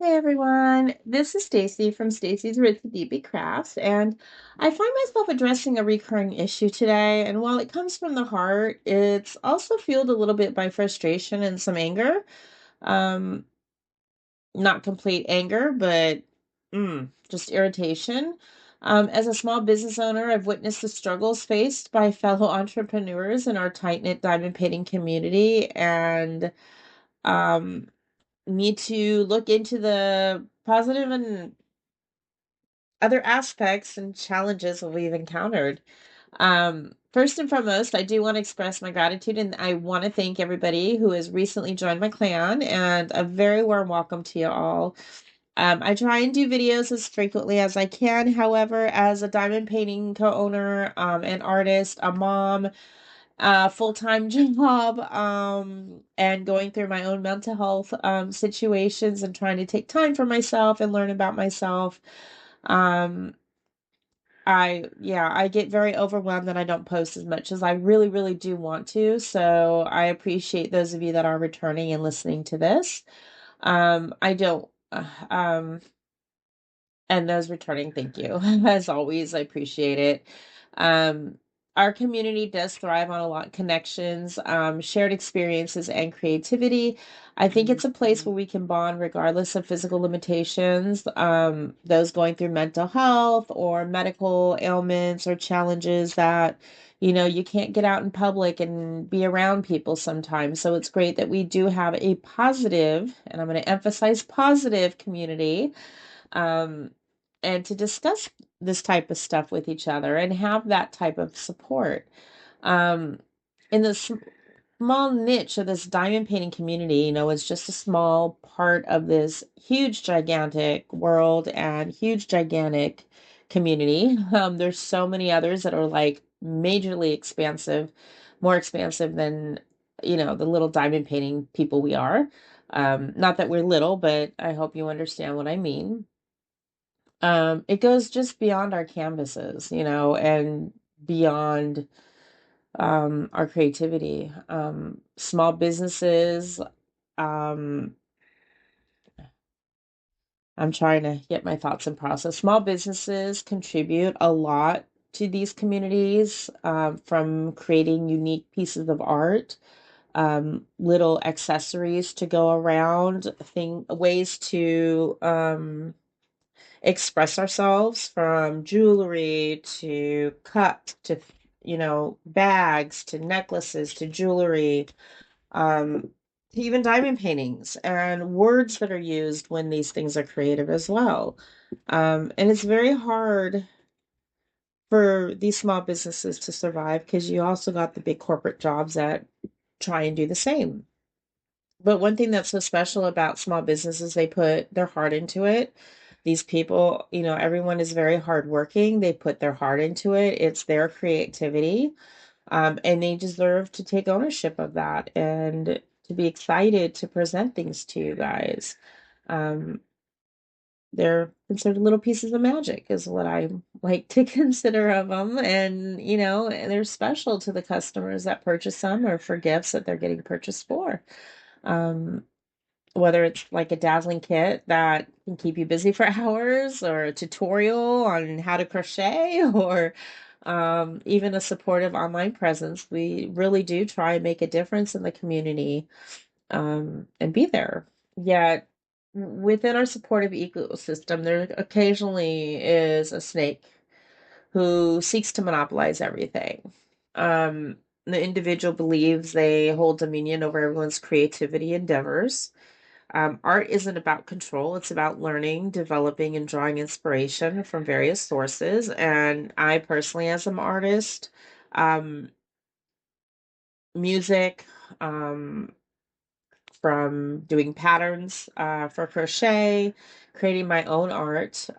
Hey everyone, this is Stacy from Stacy's Roots of DB Crafts, and I find myself addressing a recurring issue today. And while it comes from the heart, it's also fueled a little bit by frustration and some anger. Um, Not complete anger, but just irritation. As a small business owner, I've witnessed the struggles faced by fellow entrepreneurs in our tight-knit diamond painting community, and um, need to look into the positive and other aspects and challenges that we've encountered. First and foremost, I do want to express my gratitude and I want to thank everybody who has recently joined my clan and a very warm welcome to you all. I try and do videos as frequently as I can. However, as a diamond painting co-owner, an artist, a mom, full-time job, and going through my own mental health situations and trying to take time for myself and learn about myself. Um, I get very overwhelmed that I don't post as much as I really, really do want to. So I appreciate those of you that are returning and listening to this. I don't, and those returning, thank you. As always, I appreciate it. Um, our community does thrive on a lot of connections, shared experiences, and creativity. I think it's a place where we can bond regardless of physical limitations. Those going through mental health or medical ailments or challenges that, you can't get out in public and be around people sometimes. So it's great that we do have a positive, and I'm going to emphasize positive community, um, and to discuss this type of stuff with each other and have that type of support. Um, in the small niche of this diamond painting community, it's just a small part of this huge, gigantic world and huge, gigantic community. There's so many others that are like majorly expansive, more expansive than, the little diamond painting people we are. Not that we're little, but I hope you understand what I mean. It goes just beyond our canvases, and beyond our creativity. Small businesses, um, I'm trying to get my thoughts in process. Small businesses contribute a lot to these communities, from creating unique pieces of art, little accessories to go around, ways to express ourselves, from jewelry to cups to bags to necklaces to jewelry, um to even diamond paintings and words that are used when these things are creative as well. And it's very hard for these small businesses to survive because you also got the big corporate jobs that try and do the same. But one thing that's so special about small businesses, they put their heart into it. These people, everyone is very hardworking. They put their heart into it. It's their creativity. And they deserve to take ownership of that and to be excited to present things to you guys. Um, they're considered little pieces of magic, is what I like to consider of them. And, they're special to the customers that purchase them or for gifts that they're getting purchased for. Um, whether it's like a dazzling kit that can keep you busy for hours, or a tutorial on how to crochet, or even a supportive online presence, we really do try and make a difference in the community, and be there. Yet within our supportive ecosystem, there occasionally is a snake who seeks to monopolize everything. The individual believes they hold dominion over everyone's creativity endeavors. Art isn't about control, it's about learning, developing, and drawing inspiration from various sources. And I personally, as an artist, um, music, um, from doing patterns for crochet, creating my own art.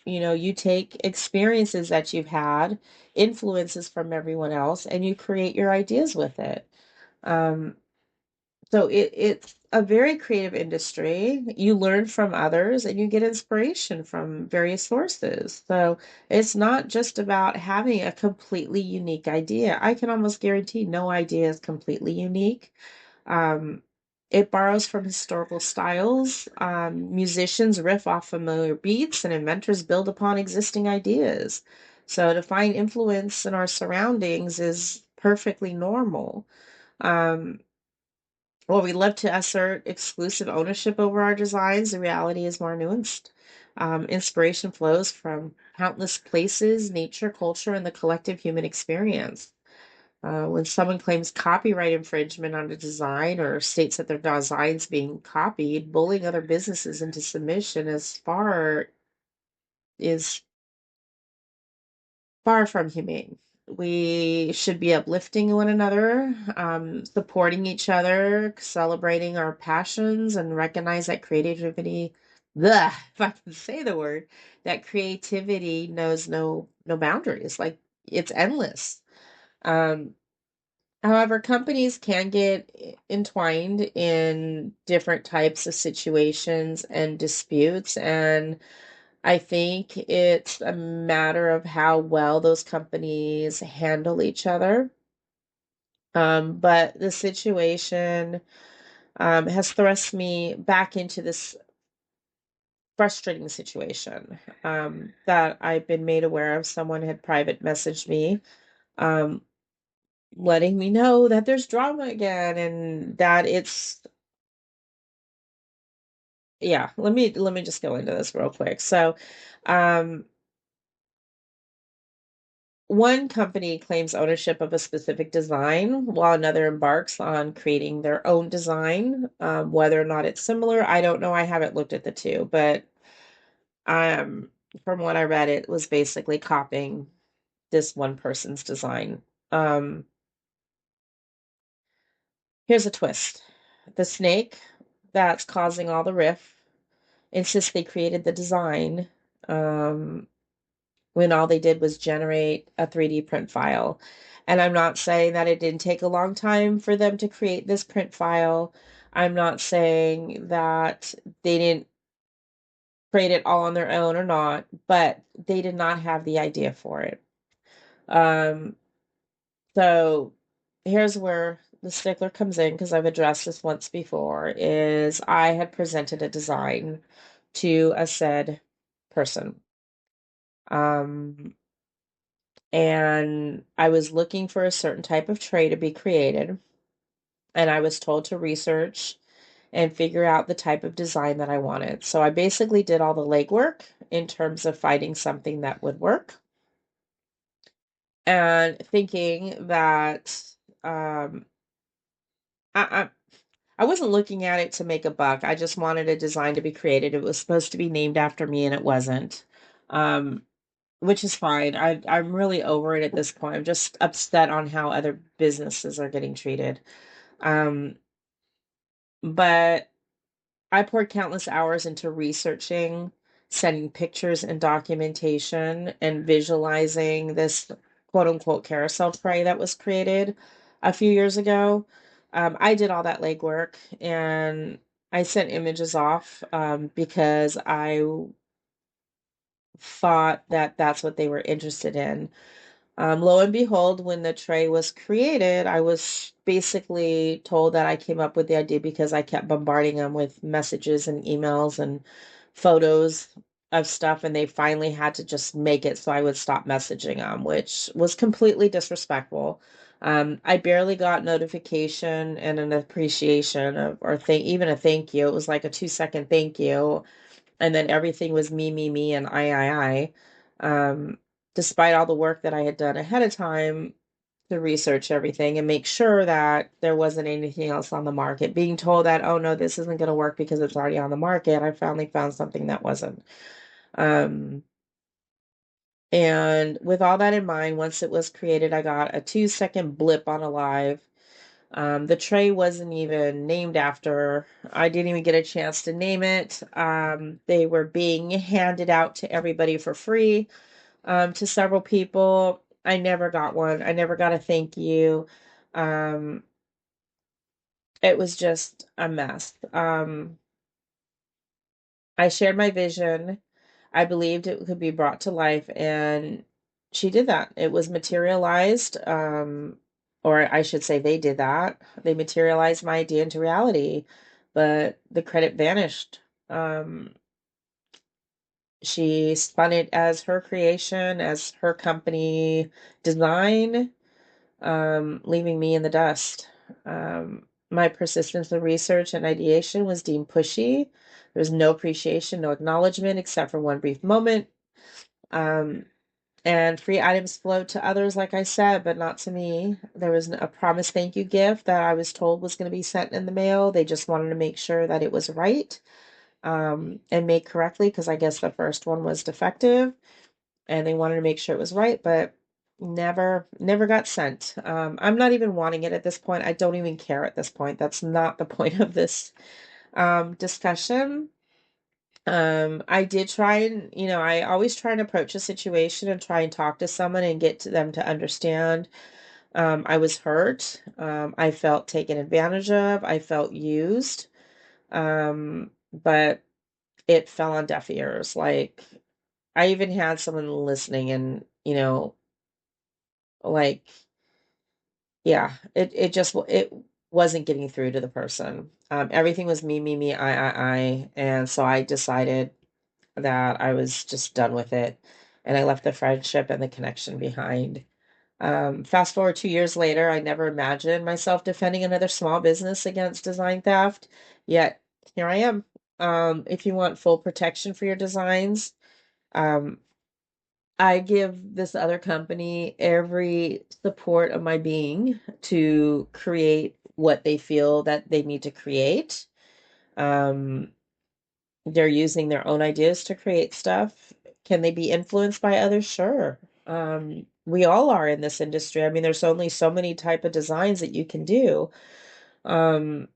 You take experiences that you've had, influences from everyone else, and you create your ideas with it. Um, So it's a very creative industry. You learn from others and you get inspiration from various sources. So it's not just about having a completely unique idea. I can almost guarantee no idea is completely unique. Um, It borrows from historical styles. Musicians riff off familiar beats, and inventors build upon existing ideas. So to find influence in our surroundings is perfectly normal. Um, while we love to assert exclusive ownership over our designs, the reality is more nuanced. Inspiration flows from countless places, nature, culture, and the collective human experience. When someone claims copyright infringement on a design or states that their design's being copied, bullying other businesses into submission is far from humane. We should be uplifting one another, supporting each other, celebrating our passions, and recognize that creativity, if I can say the word, that creativity knows no boundaries. Like it's endless. Um, However, companies can get entwined in different types of situations and disputes, and I think it's a matter of how well those companies handle each other. But the situation has thrust me back into this frustrating situation that I've been made aware of. Someone had private messaged me, um, letting me know that there's drama again and that it's yeah, let me just go into this real quick. So, um, one company claims ownership of a specific design, while another embarks on creating their own design. Whether or not it's similar, I don't know. I haven't looked at the two, but um, from what I read, it was basically copying this one person's design. Um, Here's a twist: the snake that's causing all the riff insists they created the design. Um, when all they did was generate a 3D print file. And I'm not saying that it didn't take a long time for them to create this print file. I'm not saying that they didn't create it all on their own or not, but they did not have the idea for it. Um, so here's where the stickler comes in because I've addressed this once before is I had presented a design to a said person. Um, and I was looking for a certain type of tray to be created, and I was told to research and figure out the type of design that I wanted. So I basically did all the legwork in terms of finding something that would work and thinking that um, I, I I wasn't looking at it to make a buck. I just wanted a design to be created. It was supposed to be named after me, and it wasn't. Um, which is fine. I'm really over it at this point. I'm just upset on how other businesses are getting treated. Um, but I poured countless hours into researching, sending pictures and documentation, and visualizing this quote unquote carousel tray that was created a few years ago. I did all that legwork and I sent images off because I thought that that's what they were interested in. Lo and behold, when the tray was created, I was basically told that I came up with the idea because I kept bombarding them with messages and emails and photos of stuff, and they finally had to just make it so I would stop messaging them, which was completely disrespectful. I barely got notification and an appreciation of, or even a thank you. It was like a 2-second thank you, and then everything was me, and I. Despite all the work that I had done ahead of time to research everything and make sure that there wasn't anything else on the market. Being told that, oh no, this isn't going to work because it's already on the market, I finally found something that wasn't. Um, and with all that in mind, once it was created, I got a 2-second blip on a live. The tray wasn't even named after. I didn't even get a chance to name it. They were being handed out to everybody for free, to several people. I never got one. I never got a thank you. Um, it was just a mess. I shared my vision. I believed it could be brought to life, and she did that. It was materialized, or I should say, they did that. They materialized my idea into reality. but the credit vanished. Um, she spun it as her creation, as her company design, leaving me in the dust. My persistence in research and ideation was deemed pushy. There was no appreciation, no acknowledgement, except for one brief moment. Um, and free items flowed to others, like I said, but not to me. There was a promised thank you gift that I was told was going to be sent in the mail. They just wanted to make sure that it was right, and made correctly, because I guess the first one was defective, and they wanted to make sure it was right, but never got sent. I'm not even wanting it at this point. I don't even care at this point. That's not the point of this discussion. I did try and, I always try and approach a situation and try and talk to someone and get to them to understand. I was hurt. I felt taken advantage of. I felt used. But it fell on deaf ears. Like, I even had someone listening and, like, yeah, it just, it wasn't getting through to the person. Everything was me, I, and so I decided that I was just done with it, and I left the friendship and the connection behind. Fast forward 2 years later, I never imagined myself defending another small business against design theft, yet here I am. If you want full protection for your designs, um, I give this other company every support of my being to create what they feel that they need to create. Um, they're using their own ideas to create stuff. Can they be influenced by others? Sure. We all are in this industry. I mean, there's only so many type of designs that you can do. Um,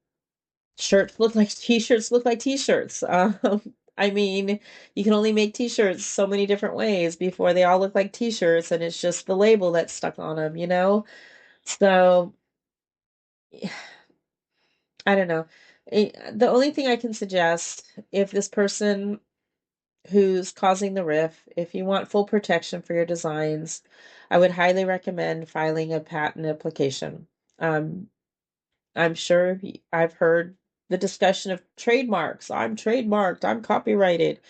shirts look like t-shirts look like t-shirts. I mean, you can only make t-shirts so many different ways before they all look like t-shirts, and it's just the label that's stuck on them, you know? So, I don't know. The only thing I can suggest, if this person who's causing the riff, if you want full protection for your designs, I would highly recommend filing a patent application. Um, I'm sure I've heard the discussion of trademarks. I'm trademarked, I'm copyrighted.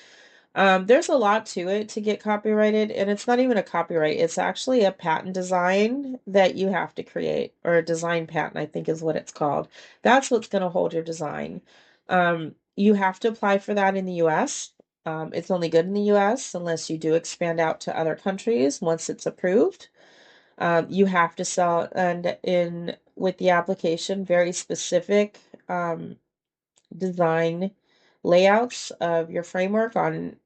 There's a lot to it to get copyrighted, and it's not even a copyright. It's actually a patent design that you have to create, or a design patent, I think is what it's called. That's what's going to hold your design. You have to apply for that in the US. It's only good in the US unless you do expand out to other countries once it's approved. You have to sell and in with the application very specific design layouts of your framework on,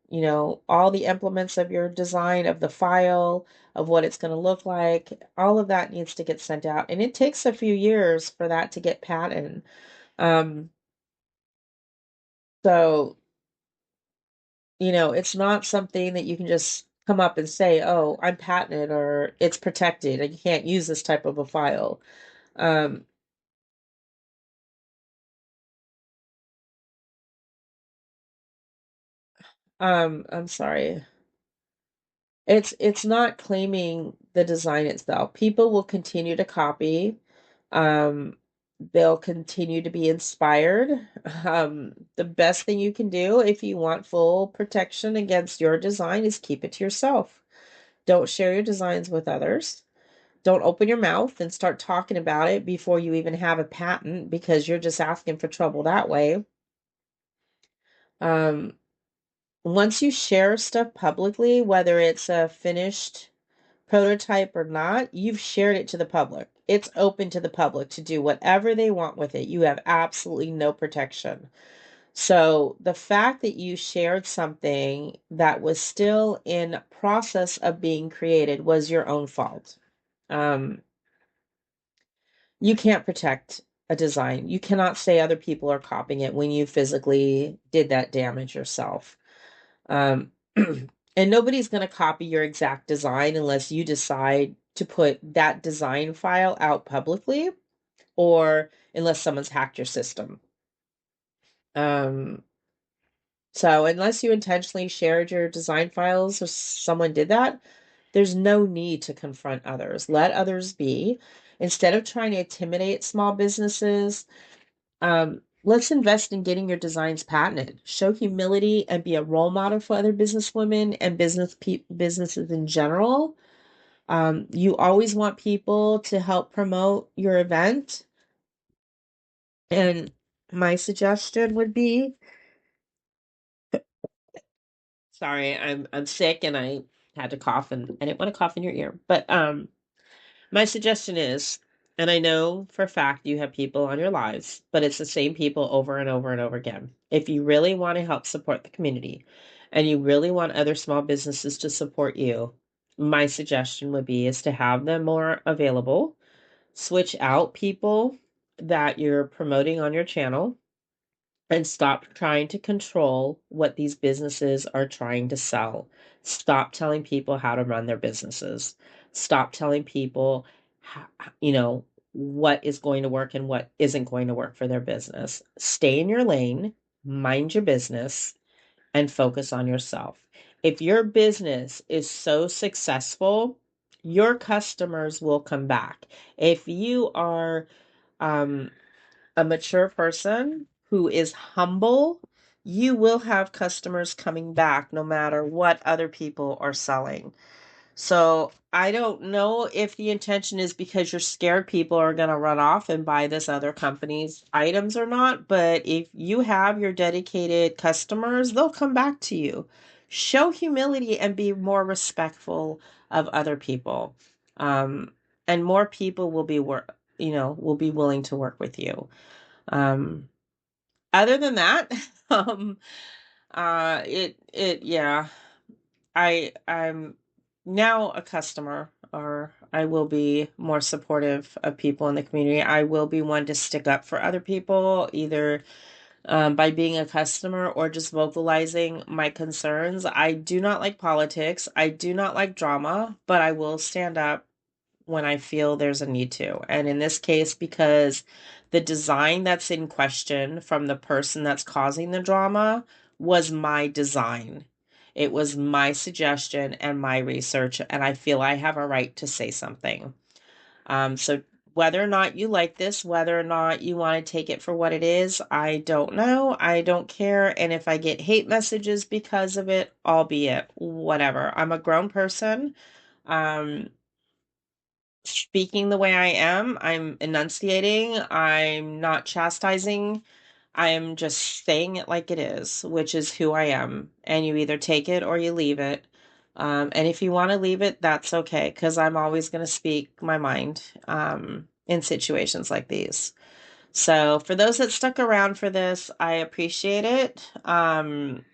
all the implements of your design of the file, of what it's going to look like. All of that needs to get sent out, and it takes a few years for that to get patented. Um, so, it's not something that you can just come up and say, "Oh, I'm patented," or "It's protected and you can't use this type of a file." Um, I'm sorry. It's not claiming the design itself. People will continue to copy. Um, they'll continue to be inspired. The best thing you can do if you want full protection against your design is keep it to yourself. Don't share your designs with others. Don't open your mouth and start talking about it before you even have a patent, because you're just asking for trouble that way. Um, Once you share stuff publicly, whether it's a finished prototype or not, you've shared it to the public. It's open to the public to do whatever they want with it. You have absolutely no protection. So the fact that you shared something that was still in process of being created was your own fault. Um, you can't protect a design. You cannot say other people are copying it when you physically did that damage yourself. Um, and nobody's going to copy your exact design unless you decide to put that design file out publicly, or unless someone's hacked your system. Um, so unless you intentionally shared your design files or someone did that, there's no need to confront others. Let others be. Instead of trying to intimidate small businesses, Let's invest in getting your designs patented. Show humility and be a role model for other businesswomen and businesses in general. You always want people to help promote your event. And my suggestion would be, sorry, I'm sick and I had to cough and I didn't want to cough in your ear. But my suggestion is, and I know for a fact you have people on your lives, but it's the same people over and over and over again. If you really want to help support the community and you really want other small businesses to support you, my suggestion would be is to have them more available, switch out people that you're promoting on your channel, and stop trying to control what these businesses are trying to sell. Stop telling people how to run their businesses. Stop telling people, how, you know, what is going to work and what isn't going to work for their business. Stay in your lane, mind your business, and focus on yourself. If your business is so successful, your customers will come back. If you are, um, a mature person who is humble, you will have customers coming back no matter what other people are selling. So I don't know if the intention is because you're scared people are going to run off and buy this other company's items or not, but if you have your dedicated customers, they'll come back to you. Show humility and be more respectful of other people. And more people will be will be willing to work with you. Um, Other than that, um, yeah, I'm now a customer, or I will be more supportive of people in the community. I will be one to stick up for other people, either by being a customer or just vocalizing my concerns. I do not like politics. I do not like drama, but I will stand up when I feel there's a need to. And in this case, because the design that's in question from the person that's causing the drama was my design. It was my suggestion and my research, and I feel I have a right to say something. So whether or not you like this, whether or not you want to take it for what it is, I don't know. I don't care. And if I get hate messages because of it, albeit whatever. I'm a grown person. Um, Speaking the way I am. I'm enunciating. I'm not chastising. I'm just saying it like it is, which is who I am. And you either take it or you leave it. And if you want to leave it, that's okay, because I'm always going to speak my mind in situations like these. So for those that stuck around for this, I appreciate it. I'm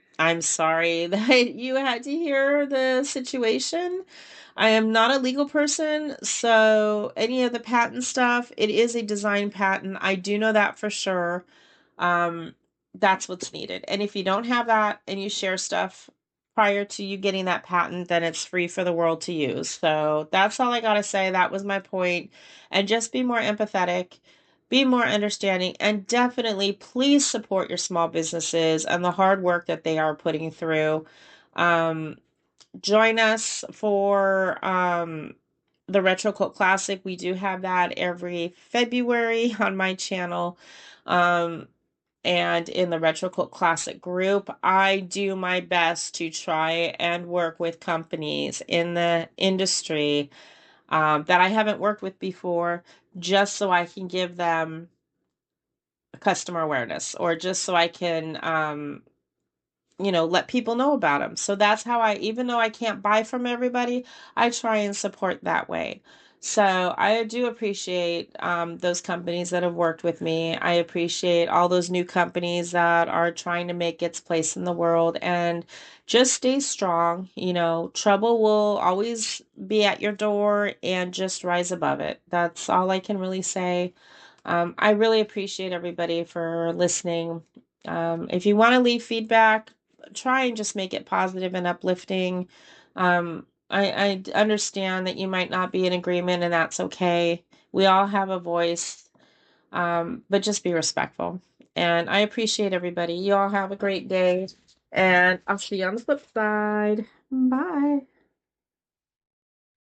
sorry that you had to hear the situation. I am not a legal person, so any of the patent stuff, it is a design patent. I do know that for sure. Um, that's what's needed. And if you don't have that and you share stuff prior to you getting that patent, then it's free for the world to use. So that's all I got to say. That was my point. And just be more empathetic, be more understanding, and definitely please support your small businesses and the hard work that they are putting through. Um, Join us for the Retro Cult Classic. We do have that every February on my channel. Um, and in the Retro Cult Classic group, I do my best to try and work with companies in the industry that I haven't worked with before, just so I can give them customer awareness, or just so I can let people know about them. So that's how even though I can't buy from everybody, I try and support that way. So I do appreciate those companies that have worked with me. I appreciate all those new companies that are trying to make its place in the world, and just stay strong. Trouble will always be at your door, and just rise above it. That's all I can really say. I really appreciate everybody for listening. If you want to leave feedback, try and just make it positive and uplifting. I understand that you might not be in agreement, and that's okay. We all have a voice, but just be respectful. And I appreciate everybody. You all have a great day, and I'll see you on the flip side. Bye.